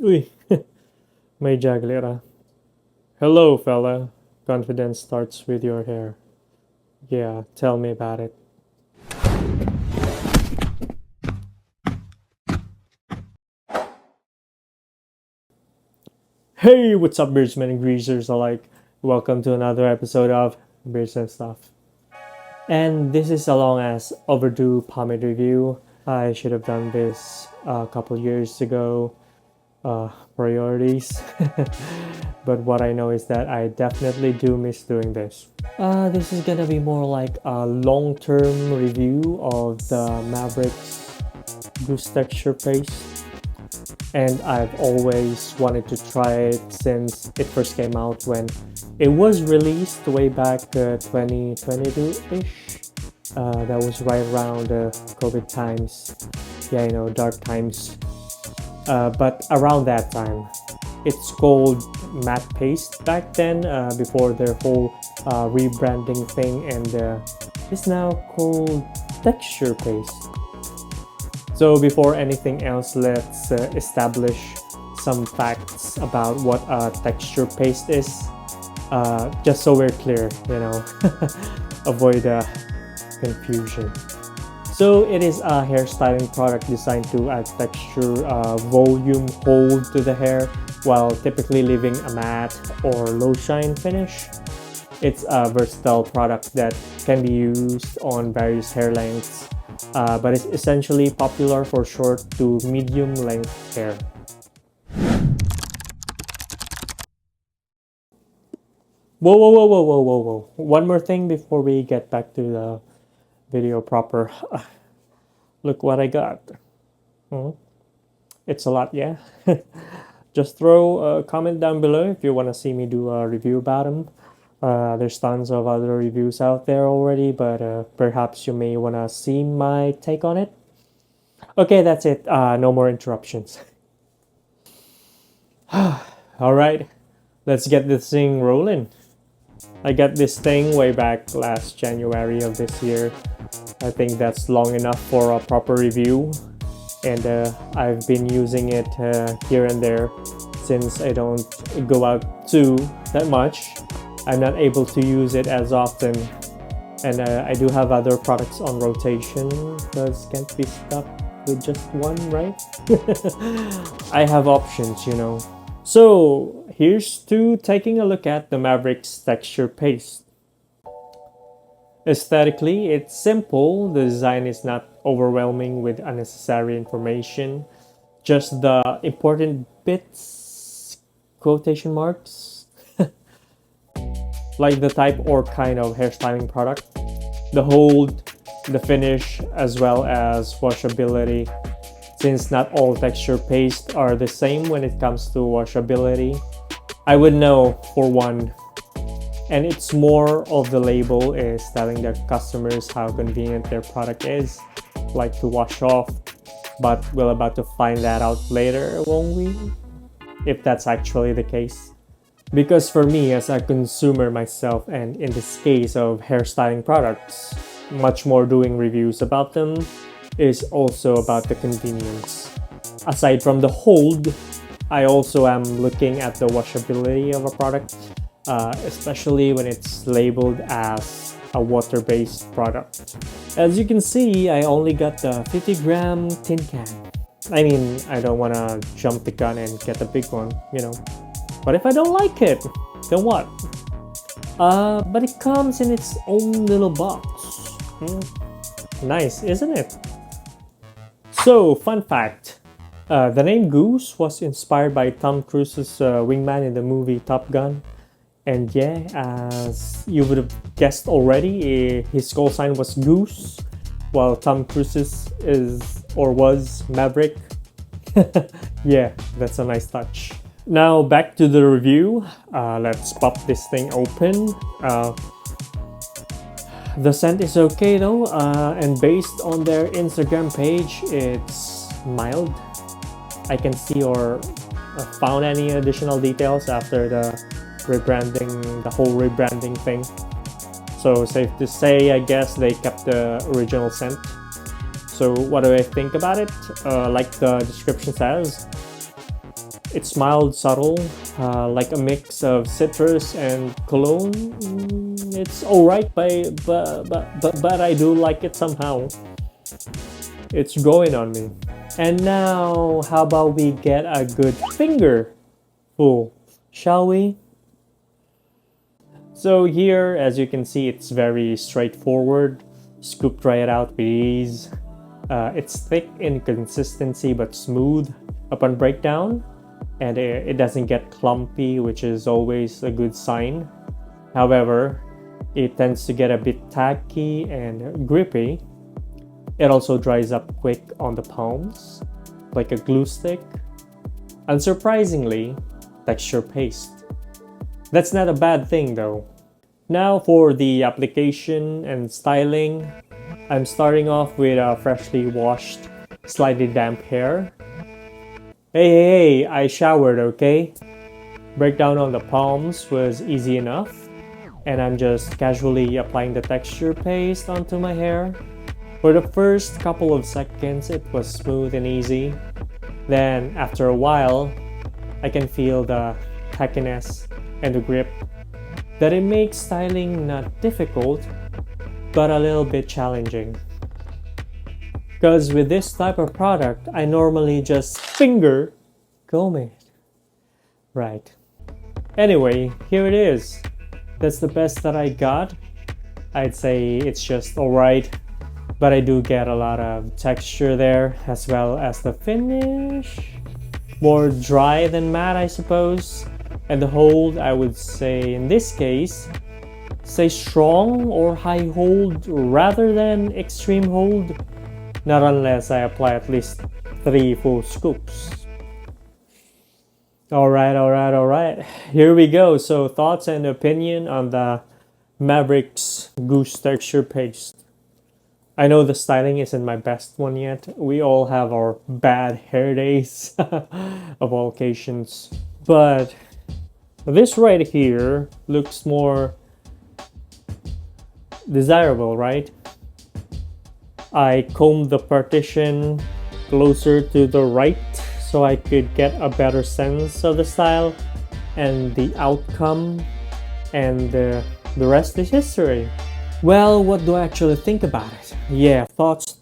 Uy, may jaglera. Hello, fella. Confidence starts with your hair. Yeah, tell me about it. Hey, what's up, beardsmen and greasers alike? Welcome to another episode of Beards and Stuff. And this is a long as overdue pomade review. I should have done this a couple years ago. Priorities. But what I know is that I definitely do miss doing this. This is gonna be more like a long-term review of the Mavericks Goose texture paste, and I've always wanted to try it since it first came out when it was released way back 2022-ish. That was right around COVID times. Yeah, dark times. But around that time, it's called matte paste back then, before their whole rebranding thing, and it's now called texture paste. So before anything else, let's establish some facts about what a texture paste is, just so we're clear, avoid confusion. So it is a hairstyling product designed to add texture, volume, hold to the hair while typically leaving a matte or low shine finish. It's a versatile product that can be used on various hair lengths, but it's essentially popular for short to medium length hair. Whoa, whoa, whoa, whoa, whoa, whoa, whoa. One more thing before we get back to the video proper. Look what I got. It's a lot, yeah. Just throw a comment down below if you want to see me do a review about them. There's tons of other reviews out there already, but perhaps you may want to see my take on it. Okay, that's it. No more interruptions. All right, let's get this thing rolling. I got this thing way back last January of this year. I think that's long enough for a proper review, and I've been using it here and there since I don't go out too that much. I'm not able to use it as often, and I do have other products on rotation because can't be stuck with just one, right? I have options. So here's to taking a look at the Mavericks texture paste. Aesthetically, it's simple. The design is not overwhelming with unnecessary information. Just the important bits, quotation marks, like the type or kind of hairstyling product, the hold, the finish, as well as washability. Since not all texture pastes are the same when it comes to washability, I would know for one. And it's more of the label is telling their customers how convenient their product is, like to wash off. But we're about to find that out later, won't we? If that's actually the case. Because for me as a consumer myself, and in this case of hairstyling products, much more doing reviews about them is also about the convenience. Aside from the hold, I also am looking at the washability of a product. Especially when it's labeled as a water-based product. As you can see, I only got the 50-gram tin can. I mean, I don't want to jump the gun and get the big one, But if I don't like it, then what? But it comes in its own little box. Nice, isn't it? So, fun fact. The name Goose was inspired by Tom Cruise's wingman in the movie Top Gun. And yeah, as you would have guessed already, his call sign was Goose, while Tom Cruise's was Maverick. Yeah, that's a nice touch. Now back to the review. Let's pop this thing open. The scent is okay though, and based on their Instagram page, it's mild. I can see or found any additional details after the whole rebranding thing. So safe to say, I guess they kept the original scent. So what do I think about it? Like the description says, It's mild, subtle, like a mix of citrus and cologne. It's alright, but I do like it somehow. It's growing on me. And now, how about we get a good finger full, shall we? So here, as you can see, it's very straightforward. Scoop dry it out with ease. It's thick in consistency but smooth upon breakdown, and it doesn't get clumpy, which is always a good sign. However, it tends to get a bit tacky and grippy. It also dries up quick on the palms, like a glue stick. Unsurprisingly, texture paste. That's not a bad thing though. Now for the application and styling, I'm starting off with a freshly washed, slightly damp hair. Hey, I showered, okay? Breakdown on the palms was easy enough, and I'm just casually applying the texture paste onto my hair. For the first couple of seconds, it was smooth and easy. Then, after a while, I can feel the tackiness and the grip. That it makes styling not difficult, but a little bit challenging. Because with this type of product, I normally just finger comb it. Right. Anyway, here it is. That's the best that I got. I'd say it's just alright, but I do get a lot of texture there, as well as the finish. More dry than matte, I suppose. And the hold, I would say in this case, say strong or high hold rather than extreme hold. Not unless I apply at least 3 full scoops. Alright. Here we go. So thoughts and opinion on the MAVERICK's Goose texture paste. I know the styling isn't my best one yet. We all have our bad hair days of all occasions. But this right here looks more desirable, right? I combed the partition closer to the right so I could get a better sense of the style and the outcome, and the rest is history. Well, what do I actually think about it? Yeah, thoughts.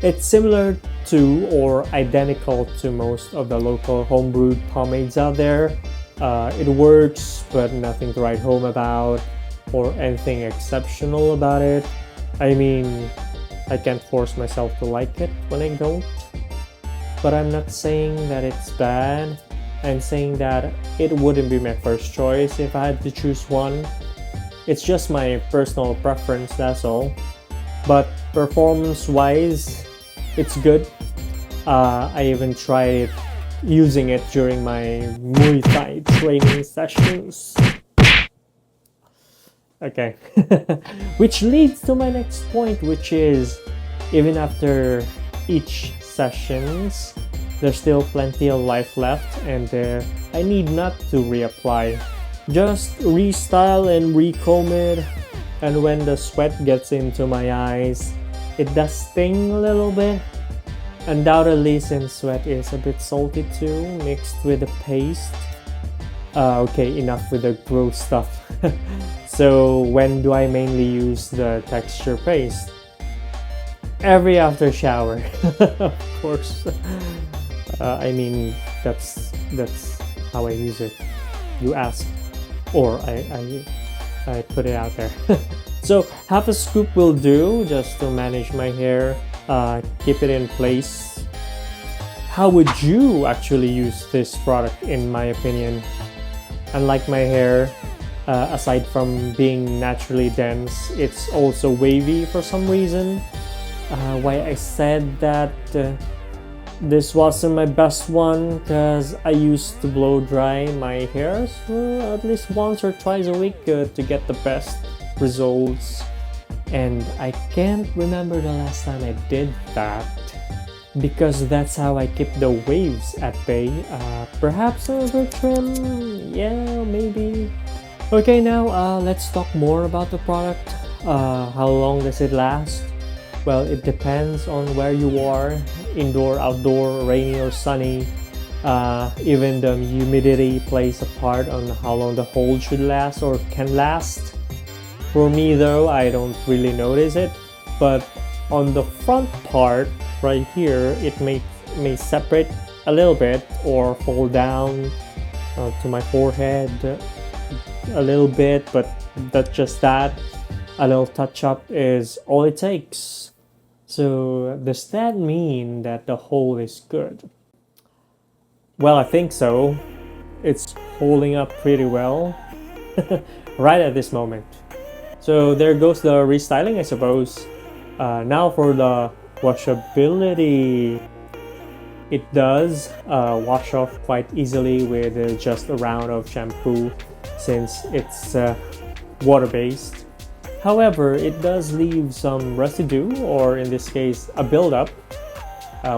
It's similar to or identical to most of the local homebrewed pomades out there. It works, but nothing to write home about or anything exceptional about it. I mean, I can't force myself to like it when I don't. But I'm not saying that it's bad. I'm saying that it wouldn't be my first choice if I had to choose one. It's just my personal preference, that's all. But performance-wise, it's good. I even tried using it during my Muay Thai training sessions. Okay. Which leads to my next point, which is even after each sessions, there's still plenty of life left, and I need not to reapply. Just restyle and recomb it, and when the sweat gets into my eyes, it does sting a little bit. Undoubtedly, since sweat is a bit salty too, mixed with the paste. Okay, enough with the gross stuff. So when do I mainly use the texture paste? Every after shower, of course. I mean, that's how I use it. You ask, or I put it out there. So half a scoop will do, just to manage my hair, keep it in place. How would you actually use this product, in my opinion? Unlike my hair, aside from being naturally dense, it's also wavy for some reason. Why I said that this wasn't my best one, because I used to blow dry my hair at least once or twice a week to get the best results, and I can't remember the last time I did that, because that's how I keep the waves at bay. Perhaps a little trim, yeah, maybe. Okay, now let's talk more about the product. How long does it last? Well, it depends on where you are, indoor, outdoor, rainy or sunny. Even the humidity plays a part on how long the hold should last or can last. For me though, I don't really notice it, but on the front part right here, it may separate a little bit or fall down to my forehead a little bit, but that's just that. A little touch up is all it takes. So does that mean that the hold is good? Well, I think so. It's holding up pretty well right at this moment. So there goes the restyling, I suppose. Now for the washability. It does wash off quite easily with just a round of shampoo since it's water-based. However, it does leave some residue, or in this case, a buildup,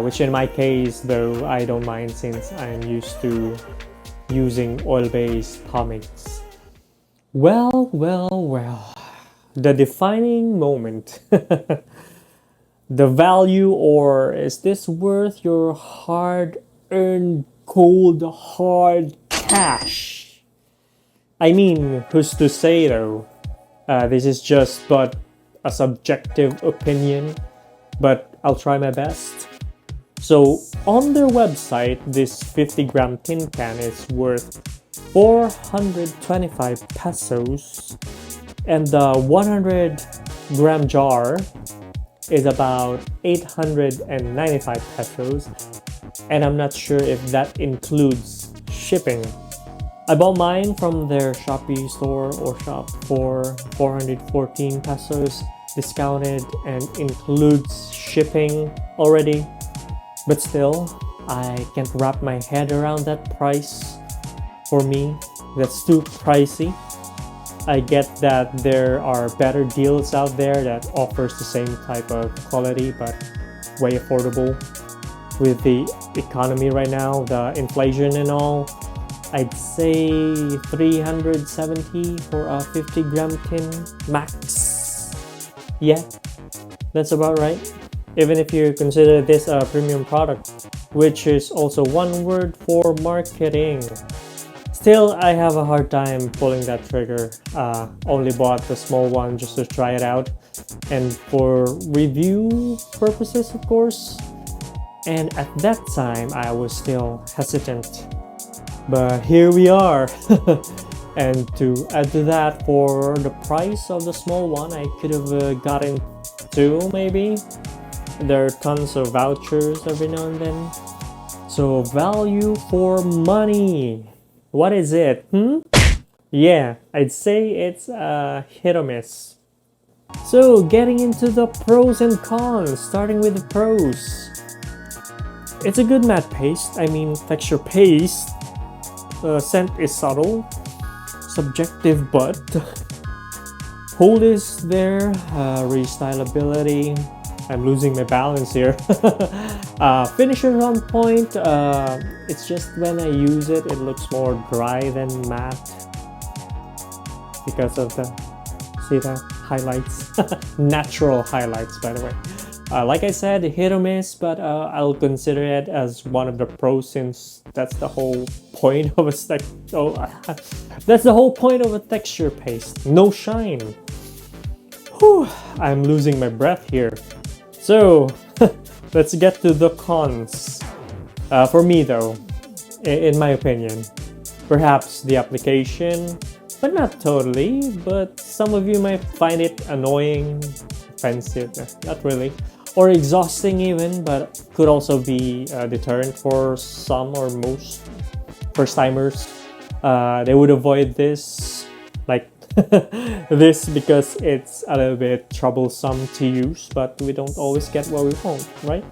which in my case, though, I don't mind since I'm used to using oil-based pomades. Well, the defining moment. The value, or is this worth your hard-earned cold hard cash? I mean, who's to say though? This is just but a subjective opinion, but I'll try my best. So on their website, this 50-gram tin can is worth 425 pesos, and the 100-gram jar is about 895 pesos, and I'm not sure if that includes shipping. I bought mine from their Shopee store or shop for 414 pesos, discounted and includes shipping already. But still, I can't wrap my head around that price. For me, that's too pricey. I get that there are better deals out there that offers the same type of quality but way affordable. With the economy right now, the inflation and all, I'd say 370 for a 50-gram tin max. Yeah, that's about right. Even if you consider this a premium product, which is also one word for marketing. Still, I have a hard time pulling that trigger. Only bought the small one just to try it out, and for review purposes, of course. And at that time, I was still hesitant. But here we are. And to add to that, for the price of the small one, I could have gotten two maybe. There are tons of vouchers every now and then. So value for money. What is it? Yeah, I'd say it's a hit or miss. So getting into the pros and cons, starting with the pros. It's a good matte paste, texture paste. Scent is subtle, subjective but hold is there, restylability. I'm losing my balance here. Finish is on point. It's just when I use it, it looks more dry than matte because of the, see that, highlights. Natural highlights, by the way. Like I said, hit or miss, but I'll consider it as one of the pros since that's the whole point of that's the whole point of a texture paste. No shine. Whew, I'm losing my breath here. So let's get to the cons. For me though, in my opinion, perhaps the application, but not totally, but some of you might find it annoying, offensive, not really, or exhausting even, but could also be a deterrent for some or most first-timers. They would avoid this, like this, because it's a little bit troublesome to use, but we don't always get what we want, right?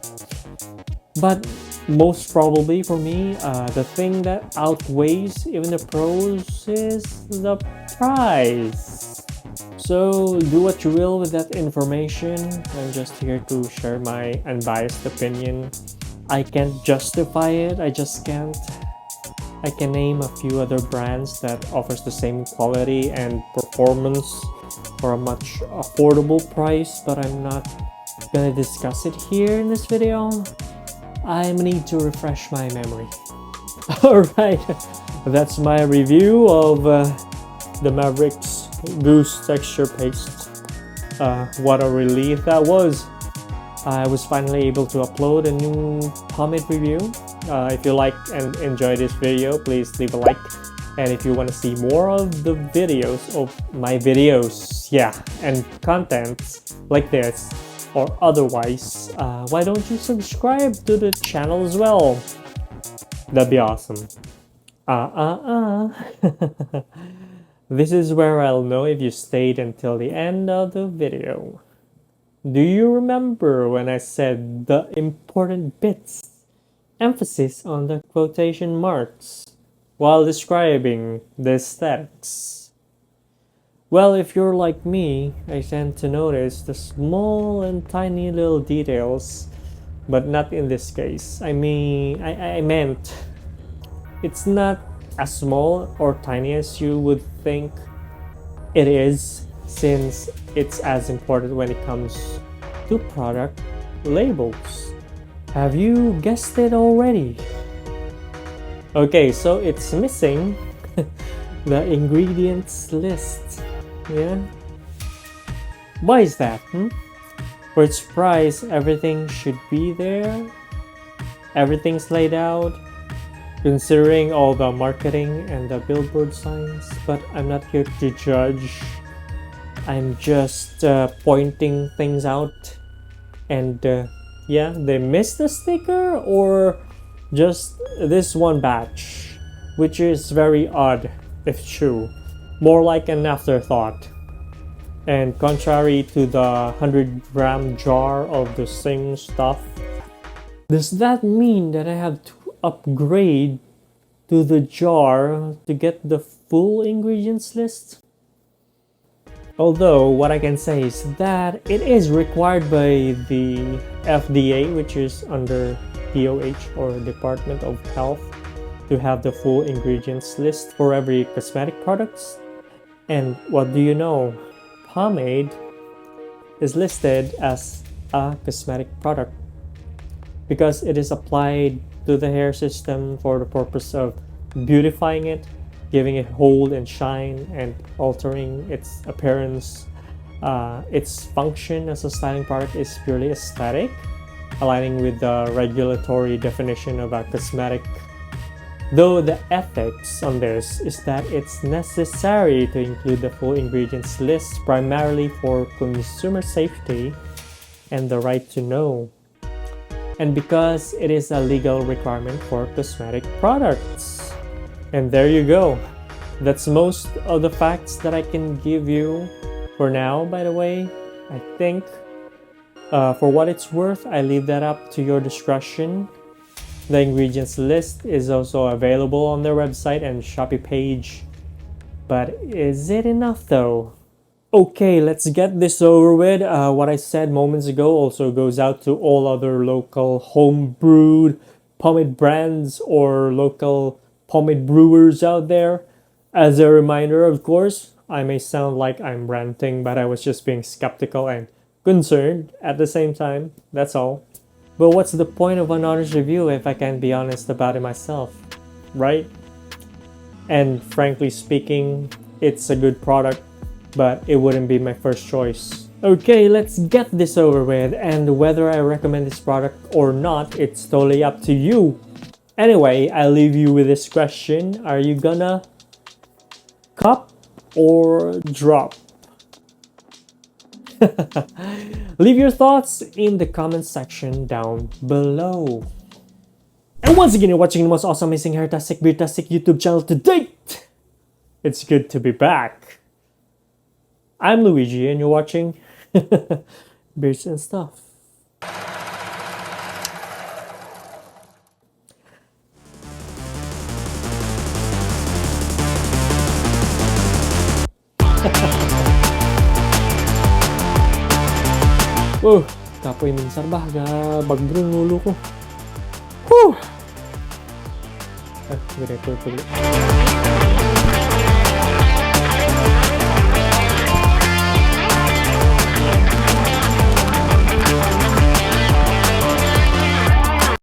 But most probably for me, the thing that outweighs even the pros is the price. So do what you will with that information. I'm just here to share my unbiased opinion. I can't justify it, I just can't. I can name a few other brands that offers the same quality and performance for a much affordable price, but I'm not gonna discuss it here in this video. I need to refresh my memory. Alright, that's my review of the Mavericks Goose Texture Paste. What a relief that was. I was finally able to upload a new pomade review. If you like and enjoy this video, please leave a like. And if you want to see more of the videos of my videos, yeah, and contents like this or otherwise, why don't you subscribe to the channel as well? That'd be awesome. This is where I'll know if you stayed until the end of the video. Do you remember when I said the important bits? Emphasis on the quotation marks while describing the aesthetics. Well, if you're like me, I tend to notice the small and tiny little details, but not in this case. I meant it's not as small or tiny as you would think it is, since it's as important when it comes to product labels. Have you guessed it already? Okay, so it's missing the ingredients list. Yeah? Why is that? For its price, everything should be there. Everything's laid out, considering all the marketing and the billboard signs, but I'm not here to judge. I'm just pointing things out. And yeah, they missed the sticker or just this one batch, which is very odd if true. More like an afterthought. And contrary to the 100-gram jar of the same stuff, does that mean that I have to upgrade to the jar to get the full ingredients list? Although what I can say is that it is required by the FDA, which is under DOH or Department of Health, to have the full ingredients list for every cosmetic products. And what do you know? Pomade is listed as a cosmetic product because it is applied to the hair system for the purpose of beautifying it, giving it hold and shine, and altering its appearance. Its function as a styling product is purely aesthetic, aligning with the regulatory definition of a cosmetic. Though the ethics on this is that it's necessary to include the full ingredients list primarily for consumer safety and the right to know, and because it is a legal requirement for cosmetic products. And there you go. That's most of the facts that I can give you for now, by the way. I think for what it's worth, I leave that up to your discretion. The ingredients list is also available on their website and Shopee page. But is it enough though? Okay, let's get this over with. What I said moments ago also goes out to all other local home-brewed pomade brands or local pomade brewers out there. As a reminder, of course, I may sound like I'm ranting, but I was just being skeptical and concerned at the same time. That's all. But what's the point of an honest review if I can't be honest about it myself, right? And frankly speaking, it's a good product, but it wouldn't be my first choice. Okay, let's get this over with, and whether I recommend this product or not, it's totally up to you. Anyway, I'll leave you with this question. Are you gonna cup or drop? Leave your thoughts in the comment section down below. And once again, you're watching the most awesome, amazing, hairtastic, beardtastic YouTube channel to date. It's good to be back. I'm Luigi and you're watching Beards and Stuff. Kapoy minsan ba? Bagbro ng ulo ko. Whew! Ganito tuloy.